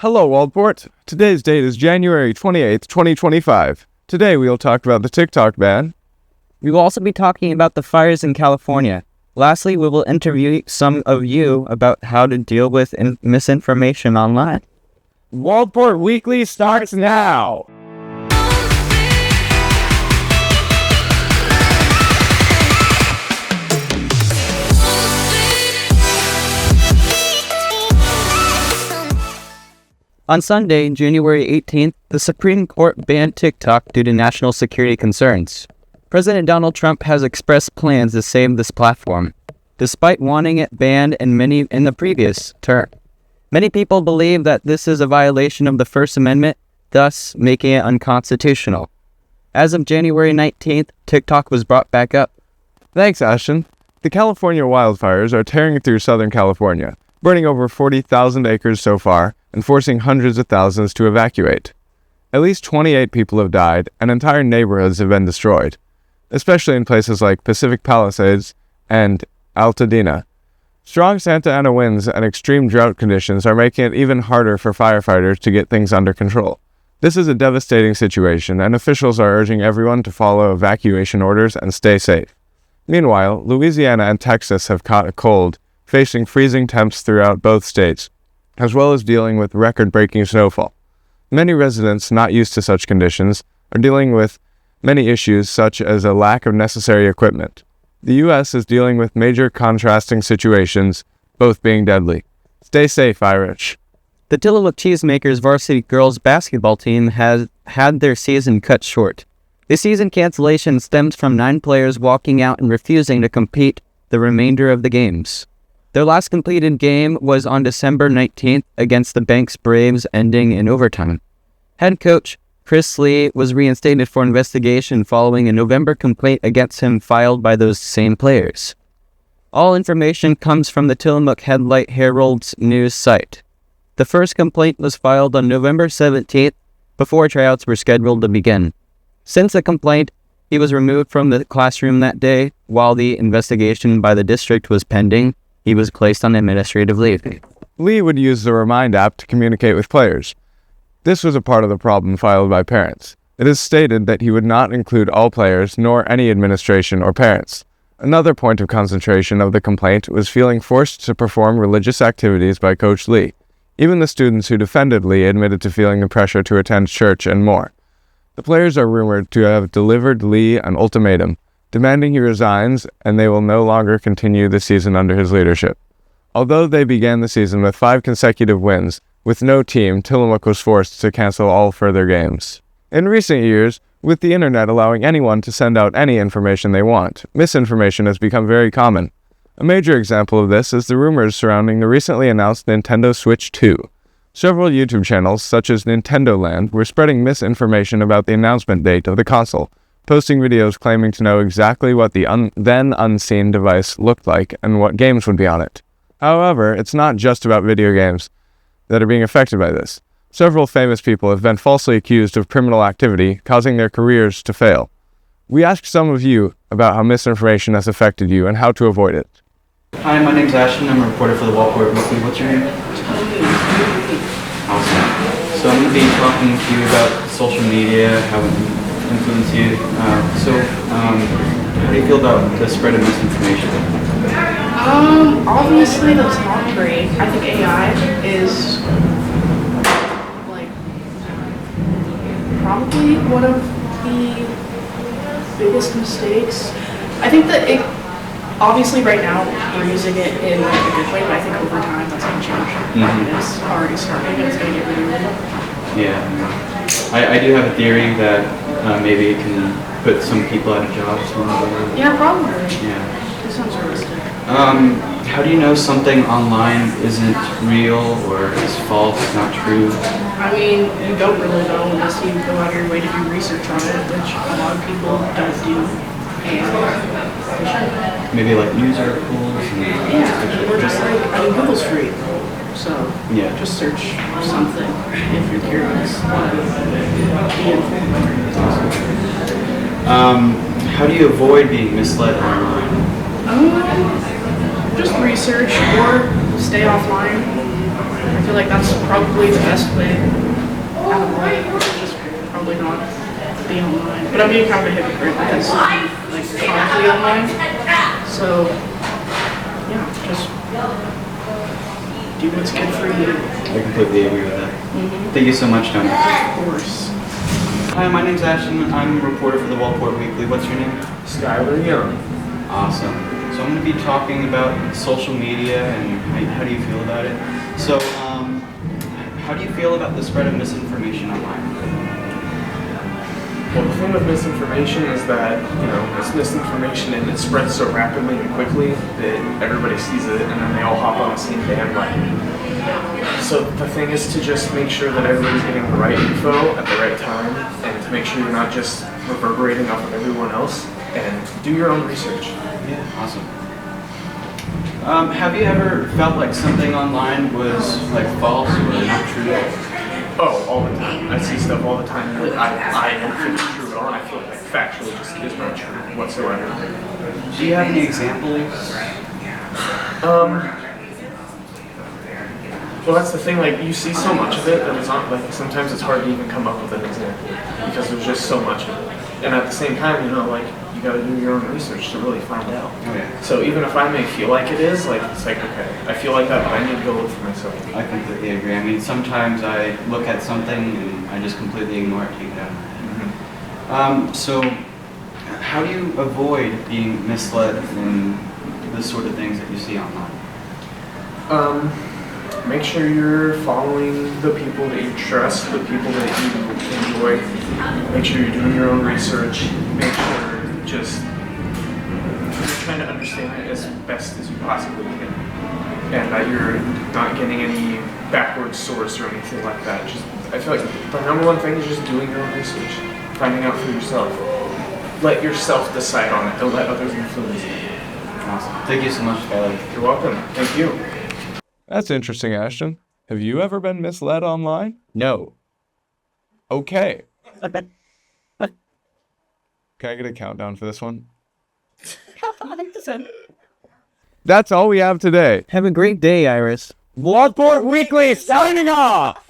Hello, Waldport. Today's date is January 28th, 2025. Today we will talk about the TikTok ban. We will also be talking about the fires in California. Lastly, we will interview some of you about how to deal with misinformation online. Waldport Weekly starts now! On Sunday, January 18th, the Supreme Court banned TikTok due to national security concerns. President Donald Trump has expressed plans to save this platform, despite wanting it banned in the previous term. Many people believe that this is a violation of the First Amendment, thus making it unconstitutional. As of January 19th, TikTok was brought back up. Thanks, Ashton. The California wildfires are tearing through Southern California, burning over 40,000 acres so far, and forcing hundreds of thousands to evacuate. At least 28 people have died, and entire neighborhoods have been destroyed, especially in places like Pacific Palisades and Altadena. Strong Santa Ana winds and extreme drought conditions are making it even harder for firefighters to get things under control. This is a devastating situation, and officials are urging everyone to follow evacuation orders and stay safe. Meanwhile, Louisiana and Texas have caught a cold, facing freezing temps throughout both states, as well as dealing with record-breaking snowfall. Many residents not used to such conditions are dealing with many issues such as a lack of necessary equipment. The U.S. is dealing with major contrasting situations, both being deadly. Stay safe, Irish. The Tillamook Cheesemakers varsity girls basketball team has had their season cut short. The season cancellation stems from 9 players walking out and refusing to compete the remainder of the games. Their last completed game was on December 19th against the Banks Braves, ending in overtime. Head coach Chris Lee was reinstated for investigation following a November complaint against him filed by those same players. All information comes from the Tillamook Headlight Herald's news site. The first complaint was filed on November 17th, before tryouts were scheduled to begin. Since the complaint, he was removed from the classroom that day while the investigation by the district was pending. He was placed on administrative leave. Lee would use the Remind app to communicate with players. This was a part of the problem filed by parents. It is stated that he would not include all players nor any administration or parents. Another point of concentration of the complaint was feeling forced to perform religious activities by Coach Lee. Even the students who defended Lee admitted to feeling the pressure to attend church and more. The players are rumored to have delivered Lee an ultimatum, demanding he resigns, and they will no longer continue the season under his leadership. Although they began the season with 5 consecutive wins, with no team, Tillamook was forced to cancel all further games. In recent years, with the internet allowing anyone to send out any information they want, misinformation has become very common. A major example of this is the rumors surrounding the recently announced Nintendo Switch 2. Several YouTube channels, such as Nintendo Land, were spreading misinformation about the announcement date of the console, posting videos claiming to know exactly what the then unseen device looked like and what games would be on it. However, it's not just about video games that are being affected by this. Several famous people have been falsely accused of criminal activity, causing their careers to fail. We asked some of you about how misinformation has affected you and how to avoid it. Hi, my name's Ashton. I'm a reporter for the Waldport Weekly. What's your name? Awesome. So I'm going to be talking to you about social media, how it influence you. How do you feel about the spread of misinformation? Obviously that's not great. I think AI is probably one of the biggest mistakes. I think that obviously right now we're using it in a good way, but I think over time that's going to change. It's already starting and it's going to get really weird. Yeah. I do have a theory that maybe it can put some people out of jobs. Yeah, probably. Yeah. That sounds realistic. How do you know something online isn't real or is false, not true? I mean, you don't really know unless you go out of your way to do research on it, which a lot of people don't do. And maybe like news articles? Yeah, or just like, Google's free. So, yeah, just search something if you're curious. Be informed. How do you avoid being misled online? Just research or stay offline. feel like that's probably the best way out of all. Just probably not be online. But I'm being kind of a hypocrite because I'm like chronically online. So yeah, just do what's good for you. I completely agree with that. Thank you so much, Tony. Of course. Hi, my name's Ashton. I'm a reporter for the Waldport Weekly. What's your name? Skylar Young. Awesome. So I'm going to be talking about social media and how do you feel about it. So, how do you feel about the spread of misinformation online? Well, the thing with misinformation is that, it's misinformation and it spreads so rapidly and quickly that everybody sees it and then they all hop on the same bandwagon. So the thing is to just make sure that everybody's getting the right info at the right time and to make sure you're not just reverberating off of everyone else and do your own research. Yeah, awesome. Have you ever felt like something online was like false or not true? Oh, all the time. I see stuff all the time that I don't think is true at all. I feel like factually just is not true whatsoever. Do you have any examples? Well, that's the thing, like, you see so much of it that it's not, like, sometimes it's hard to even come up with an example because there's just so much of it. And at the same time, you gotta do your own research to really find out. Oh, yeah. So even if I may feel like it is, like, it's like, okay, I feel like that, but I need to go look for myself. I completely agree. I mean, sometimes I look at something and I just completely ignore it, take it out of my head. So, how do you avoid being misled in the sort of things that you see online? Make sure you're following the people that you trust, the people that you enjoy. Make sure you're doing your own research. Make sure you're trying to understand it as best as you possibly can. And that you're not getting any backward source or anything like that. I feel like the number one thing is just doing your own research. Finding out for yourself. Let yourself decide on it. Don't let others influence you. Awesome. Thank you so much, Skylar. You're welcome. Thank you. That's interesting, Ashton. Have you ever been misled online? No. Okay. Can I get a countdown for this one? That's all we have today. Have a great day, Iris. Waldport Weekly signing off!